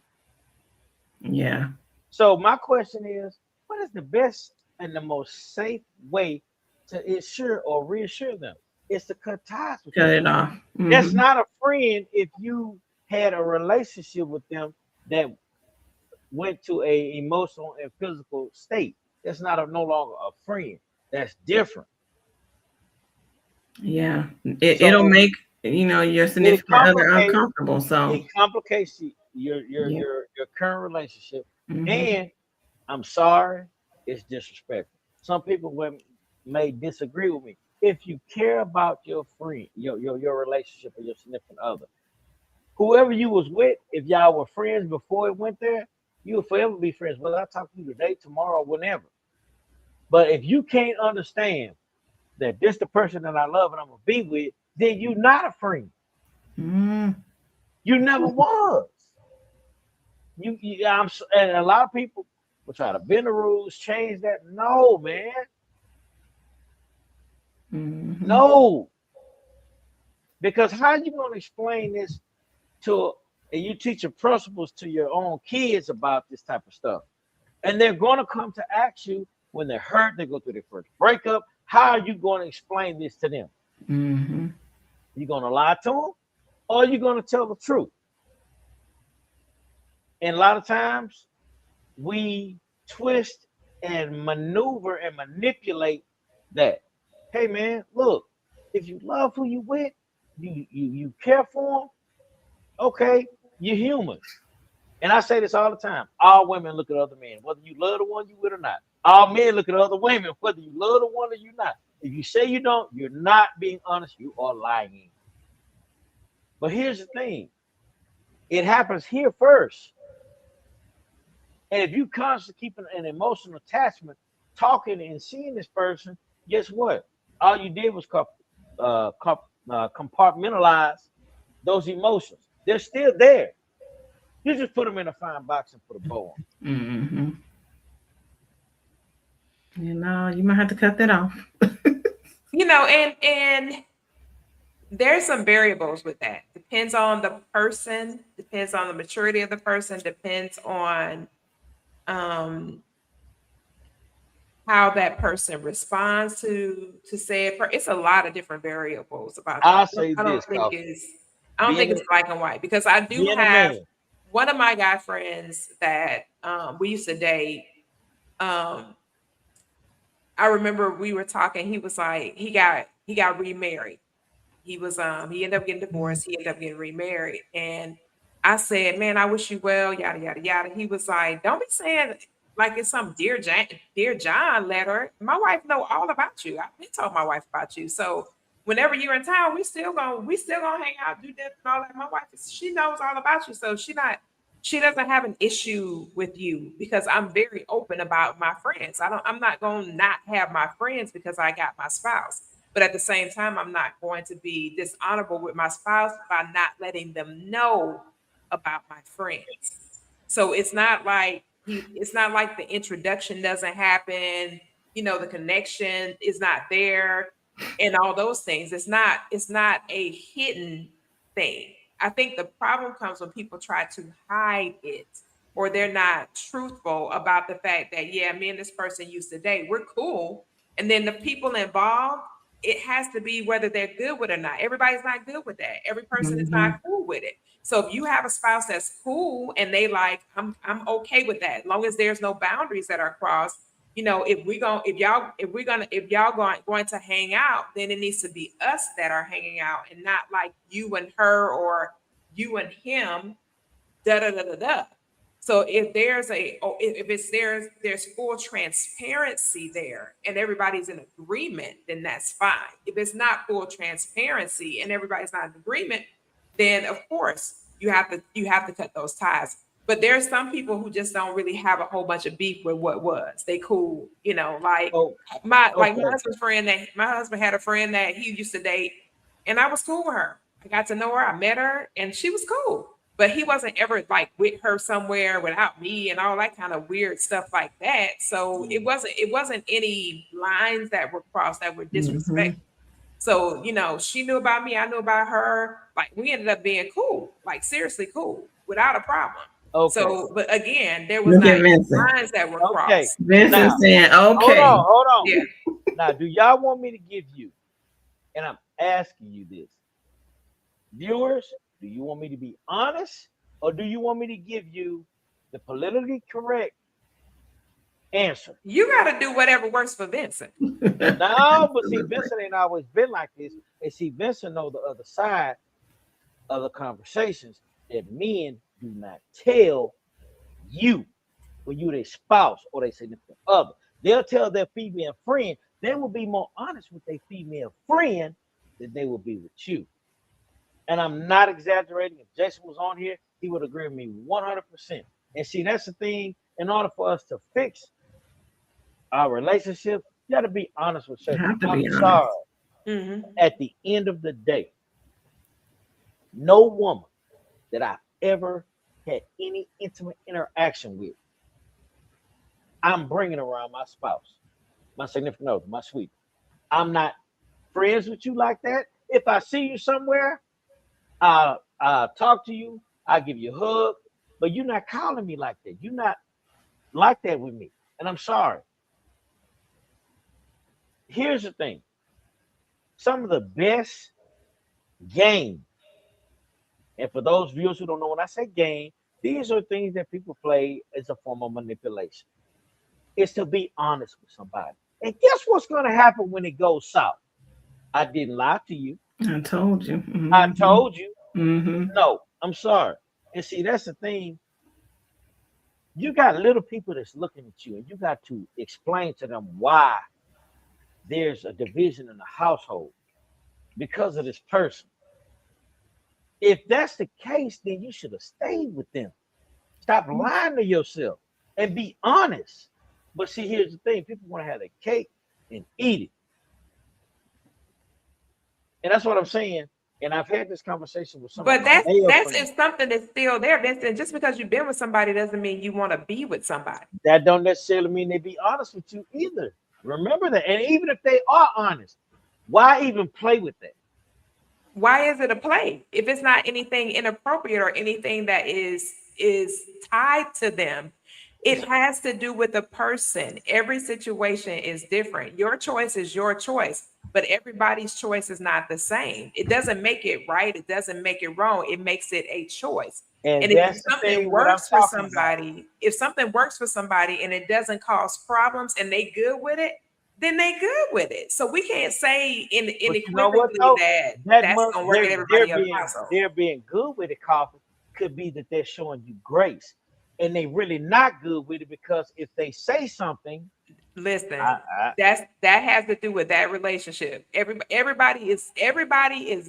S5: Yeah.
S4: So my question is, what is the best and the most safe way to ensure or reassure them? It's to cut ties with
S5: Cut
S4: them.
S5: it off.
S4: That's
S5: Mhm.
S4: not a friend if you had a relationship with them that went to a emotional and physical state. That's not no longer a friend. That's different.
S5: Yeah.
S4: So
S5: It'll make your
S4: it
S5: significant other
S4: complicates
S5: uncomfortable. So
S4: it complicates your
S5: yeah.
S4: current relationship.
S5: Mhm.
S4: And I'm sorry, it's disrespectful. Some people may disagree with me. If you care about your friend, your relationship or your significant other, whoever you was with, if y'all were friends before it went there, you'll forever be friends. Whether I talk to you today, tomorrow, whenever. But if you can't understand that this the person that I love and I'm gonna be with, then you're not a friend.
S5: Mm.
S4: You never was. And a lot of people will try to bend the rules, change that. No, man.
S5: Mhm.
S4: No. Because how you gonna explain this and you teach your principles to your own kids about this type of stuff? And they're gonna come to ask you when they're hurt, they go through their first breakup. How are you gonna explain this to them?
S5: Mhm.
S4: You gonna lie to them, or are you gonna tell the truth? And a lot of times we twist and maneuver and manipulate that. Hey man, look, if you love who you with, you care for them, okay, you're human. And I say this all the time. All women look at other men, whether you love the one you with or not. All men look at other women, whether you love the one or you not. If you say you don't, you're not being honest, you are lying. But here's the thing. It happens here first. And if you constantly keep an emotional attachment, talking and seeing this person, guess what? All you did was compartmentalize those emotions. They're still there. You just put them in a fine box and put a bow on.
S5: Mhm. You might have to cut that off.
S3: And there's some variables with that. Depends on the person, depends on the maturity of the person, depends on um how that person responds to say it. It's a lot of different variables about that.
S4: I'll say
S3: I don't
S4: this,
S3: think
S4: Coffee.
S3: it's I don't think
S4: Being
S3: it's black and white, because I do
S4: being a
S3: have
S4: man.
S3: one of my guy friends that we used to date. Um, I remember we were talking. He was like, he got remarried. He ended up getting divorced. He ended up getting remarried. And I said, man, I wish you well, yada yada yada. He was like, don't be saying like it's some dear John letter. My wife know all about you. I've been told my wife about you. So whenever you're in town, we still gonna hang out, do this and all that. My wife she knows all about you. So she doesn't have an issue with you, because I'm very open about my friends. I'm not gonna not have my friends because I got my spouse. But at the same time, I'm not going to be dishonorable with my spouse by not letting them know about my friends. So it's not like the introduction doesn't happen, the connection is not there and all those things. It's not a hidden thing. I think the problem comes when people try to hide it, or they're not truthful about the fact that, yeah, me and this person used to date, we're cool. And then the people involved, it has to be whether they're good with it or not. Everybody's not good with that. Every person is not
S5: Mhm.
S3: cool with it. So if you have a spouse that's cool and they like, I'm okay with that, as long as there's no boundaries that are crossed. If y'all going to hang out, then it needs to be us that are hanging out, and not like you and her or you and him. Da da da da da. So if it's there's full transparency there and everybody's in agreement, then that's fine. If it's not full transparency and everybody's not in agreement, then of course you have to cut those ties. But there's some people who just don't really have a whole bunch of beef with what was. They cool, like
S4: Oh,
S3: my
S4: okay.
S3: husband's friend, that my husband had a friend that he used to date, and I was cool with her. I got to know her, I met her, and she was cool. But he wasn't ever like with her somewhere without me and all that kind of weird stuff like that. So it wasn't any lines that were crossed that were disrespectful. So, she knew about me, I knew about her. Like we ended up being cool, like seriously cool, without a problem.
S4: Okay.
S3: So, but again, there was
S5: Look at
S3: not
S5: Vincent.
S3: lines that were
S4: Okay.
S3: crossed.
S5: Vincent saying, okay.
S4: Hold on.
S3: Yeah.
S4: Now, do y'all want me to give you, and I'm asking you this, viewers, do you want me to be honest, or do you want me to give you the politically correct answer?
S3: You got to do whatever works for Vincent.
S4: No, but see, Vincent ain't always been like this. And see, Vincent know the other side of the conversations that men do not tell you when you their spouse or they significant other. They'll tell their female friend. They will be more honest with their female friend than they will be with you. And I'm not exaggerating. If Jason was on here, he would agree with me 100%. And see, that's the thing. In order for us to fix our relationship, you got to be honest with yourself. I'm sorry. At the end of the day, no woman that I've ever had any intimate interaction with, I'm bringing around my spouse, my significant other, my sweetie. I'm not friends with you like that. If I see you somewhere, I'll talk to you. I'll give you a hug. But you're not calling me like that. You're not like that with me. And I'm sorry. Here's the thing. Some of the best game, and for those viewers who don't know when I say game, these are things that people play as a form of manipulation. It's to be honest with somebody. And guess what's going to happen when it goes south? I didn't lie to you.
S5: I told you.
S4: I told you.
S5: Mm-hmm.
S4: No, I'm sorry. And see, that's the thing. You got little people that's looking at you, and you got to explain to them why there's a division in the household because of this person. If that's the case, then you should have stayed with them. Stop lying to yourself and be honest. But see, here's the thing. People want to have their cake and eat it. And that's what I'm saying. And I've had this conversation with somebody.
S3: But that's if something is still there, Vincent. Just because you've been with somebody doesn't mean you want to be with somebody.
S4: That don't necessarily mean they be honest with you either. Remember that. And even if they are honest, why even play with that?
S3: Why is it a play? If it's not anything inappropriate or anything that is tied to them, it has to do with the person. Every situation is different. Your choice is your choice, but everybody's choice is not the same. It doesn't make it right. It doesn't make it wrong. It makes it a choice. And if something works for somebody, and it doesn't cause problems and they good with it, then they good with it. So we can't say unequivocally that's going to work in everybody else's household.
S4: They're being good with it, Koffe, could be that they're showing you grace. And they really not good with it because if they say something,
S3: listen, that has to do with that relationship. Everybody is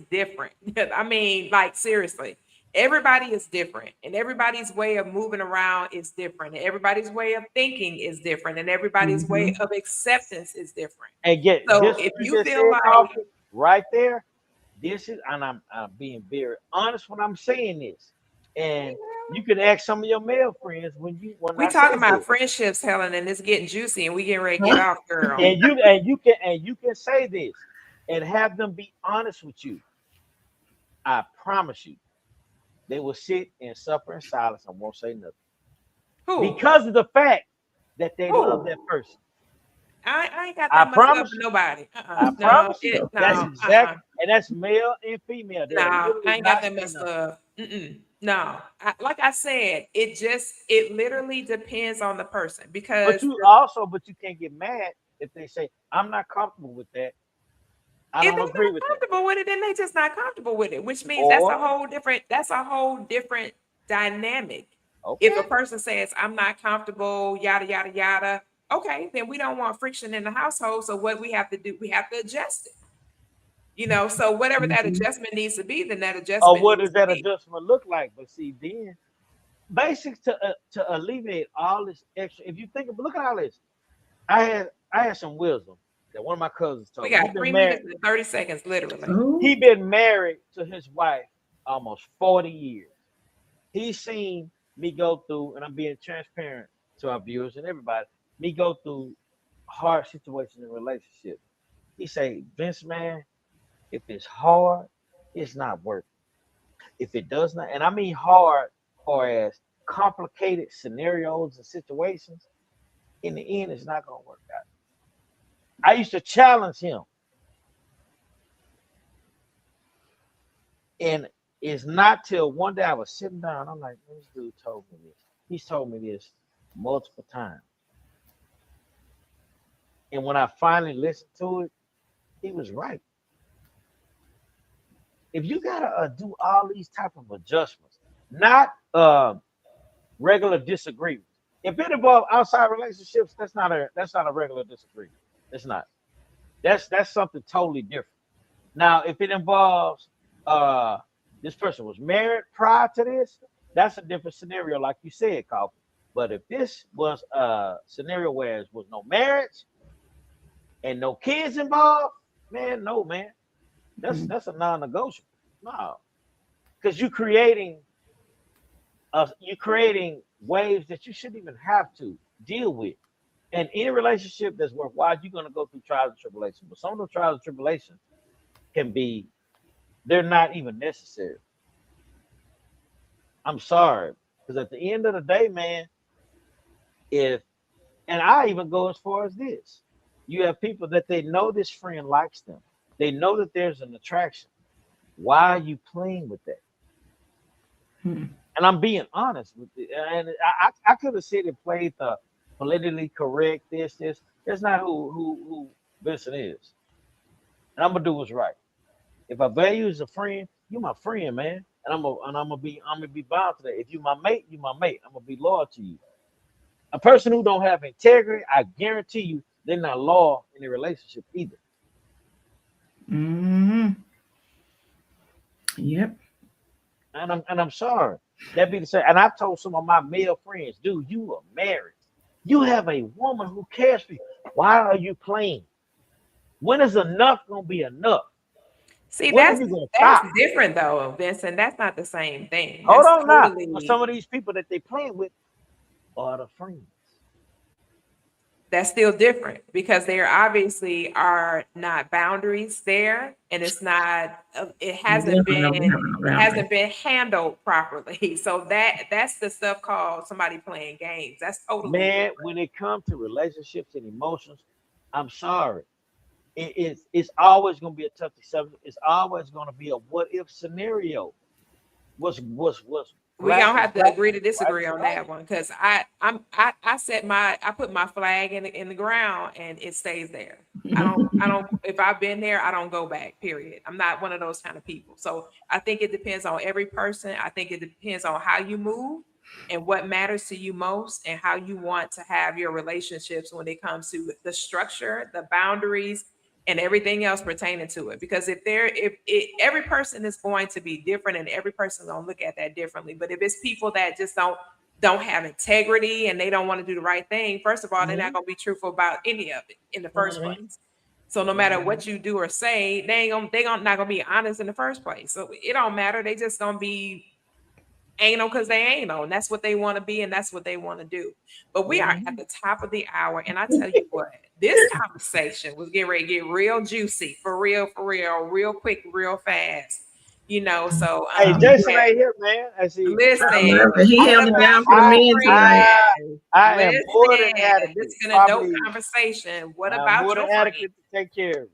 S3: different. I mean, like seriously, everybody is different, and everybody's way of moving around is different, and everybody's way of thinking is different, and everybody's way of acceptance is different.
S4: And if you feel like right there, this is, and I'm being very honest when I'm saying this. And you can ask some of your male friends when we
S3: talking about friendships, Helen, and it's getting juicy, and we getting ready to get off, girl.
S4: And you can say this and have them be honest with you. I promise you, they will sit and suffer in silence and won't say nothing.
S3: Who?
S4: Because of the fact that they love that person.
S3: I ain't got that much love for nobody.
S4: I promise you. That's exactly, and that's male and female.
S3: No, I ain't got that much love. No, like I said, it literally depends on the person because.
S4: But you can't get mad if they say I'm not comfortable with that. I don't agree with that.
S3: If they're not comfortable with it, then they just not comfortable with it, which means that's a whole different dynamic. Okay. If a person says I'm not comfortable, yada yada yada, okay, then we don't want friction in the household. So what we have to do, we have to adjust it. So whatever that adjustment needs to be, then that adjustment.
S4: Or what does that adjustment look like? But see, then basics to alleviate all this extra. If you think, look at all this. I had some wisdom that one of my cousins told
S3: We
S4: me.
S3: got 3 minutes and 30 seconds, literally.
S5: Ooh.
S4: He been married to his wife almost 40 years. He's seen me go through, and I'm being transparent to our viewers and everybody, me go through hard situations in relationships. He say, Vince, man, if it's hard, it's not worth it. If it does not, and I mean hard or as complicated scenarios and situations, in the end, it's not gonna work out. I used to challenge him. And it's not till one day I was sitting down, I'm like, this dude told me this. He's told me this multiple times. And when I finally listened to it, he was right. If you gotta do all these type of adjustments, not regular disagreements. If it involves outside relationships, that's not a regular disagreement. It's not. That's something totally different. Now, if it involves this person was married prior to this, that's a different scenario, like you said, Koffe. But if this was a scenario where there was no marriage and no kids involved, man, no, man. That's a non-negotiable. No. Because you're creating waves that you shouldn't even have to deal with. And in a relationship that's worthwhile, you're gonna go through trials and tribulations. But some of those trials and tribulations they're not even necessary. I'm sorry. Because at the end of the day, man, and I even go as far as this, you have people that they know this friend likes them. They know that there's an attraction. Why are you playing with that? And I'm being honest with it. And I could have said and played the politically correct this. That's not who Vincent is. And I'm gonna do what's right. If I value you as a friend, you're my friend, man. And I'm gonna be bound to that. If you're my mate, you're my mate. I'm gonna be loyal to you. A person who don't have integrity, I guarantee you, they're not loyal in a relationship either.
S5: Mm-hmm. Yep.
S4: And I'm sorry. That be the same. And I've told some of my male friends, dude, you are married. You have a woman who cares for you. Why are you playing? When is enough gonna be enough?
S3: See,
S4: When
S3: that's
S4: are you gonna stop?
S3: different though, Vincent. That's not the same thing.
S4: Hold
S3: That's
S4: on now.
S3: totally,
S4: Some of these people that they playing with are the friends.
S3: that's still different because there obviously are not boundaries there, and it's not. It hasn't been handled properly. So that's the stuff called somebody playing games. That's totally
S4: Man,
S3: different.
S4: when it comes to relationships and emotions, I'm sorry. It's always gonna be a touchy subject. It's always gonna be a what if scenario. What's
S3: We
S4: black
S3: gonna
S4: is
S3: have to
S4: black,
S3: agree to
S4: white
S3: disagree
S4: is
S3: on
S4: white.
S3: that one because I put my flag in the ground and it stays there. I don't if I've been there, I don't go back, period. I'm not one of those kind of people. So I think it depends on every person. I think it depends on how you move and what matters to you most and how you want to have your relationships when it comes to the structure, the boundaries, and everything else pertaining to it. Because every person is going to be different and every person is gonna look at that differently. But if it's people that just don't have integrity and they don't want to do the right thing, first of all, they're not gonna be truthful about any of it in the first place. So no matter what you do or say, they not gonna be honest in the first place. So it don't matter. They just gonna be anal because they anal, and that's what they want to be, and that's what they want to do. But we are at the top of the hour, and I tell you what, this conversation was getting ready to get real juicy, for real, real quick, real fast. So
S4: Hey, Jason
S3: yeah,
S4: ain't here, man. I see.
S3: listen,
S5: He held
S3: what
S5: it
S3: about
S5: down for the
S3: your
S5: men tonight.
S3: friends?
S4: I am more than
S3: Listen,
S4: adequate.
S3: it's been a dope
S4: Probably
S3: conversation. What
S4: I'm
S3: about
S4: more
S3: your
S4: than
S3: friends?
S4: adequate to take care of it.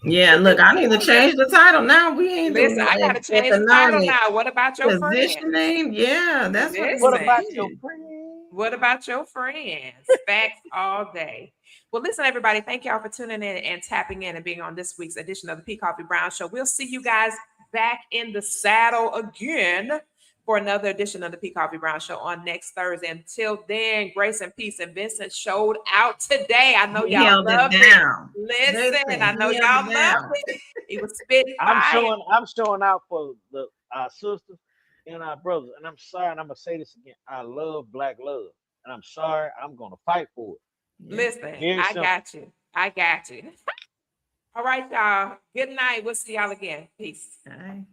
S5: Yeah, look, I need to change the title now. We ain't
S3: Listen, I gotta change the title now. What about your friends?
S5: positioning. Yeah, that's what it
S4: What
S3: Listen.
S4: about your
S5: is.
S4: friends?
S3: What about your friends? Facts all day. Well, listen, everybody, thank y'all for tuning in and tapping in and being on this week's edition of the P. Koffe Brown Show. We'll see you guys back in the saddle again for another edition of the P. Koffe Brown Show on next Thursday. Until then, grace and peace. And Vincent showed out today. I know
S5: He
S3: y'all
S5: held
S3: loved
S5: it
S3: it.
S5: down.
S3: Listen, I know
S5: He held
S3: y'all
S5: it down.
S3: loved it. He was spitting
S4: I'm
S3: fire.
S4: showing out for our sisters and our brothers. And I'm sorry, and I'm gonna say this again. I love black love. And I'm sorry, I'm gonna fight for it.
S3: Listen,
S4: Very
S3: I
S4: simple.
S3: got you. I got you. All right, y'all. Good night. We'll see y'all again. Peace.
S5: Bye.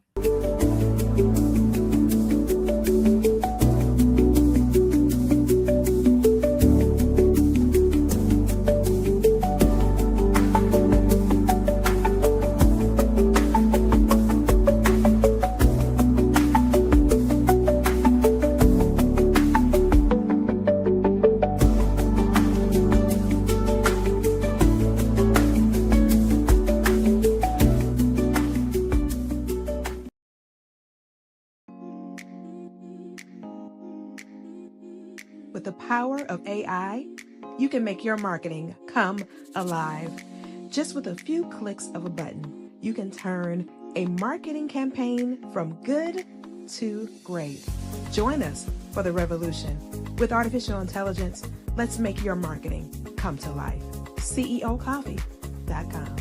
S1: With the power of AI, you can make your marketing come alive. Just with a few clicks of a button, you can turn a marketing campaign from good to great. Join us for the revolution. With artificial intelligence, let's make your marketing come to life. CEOcoffee.com.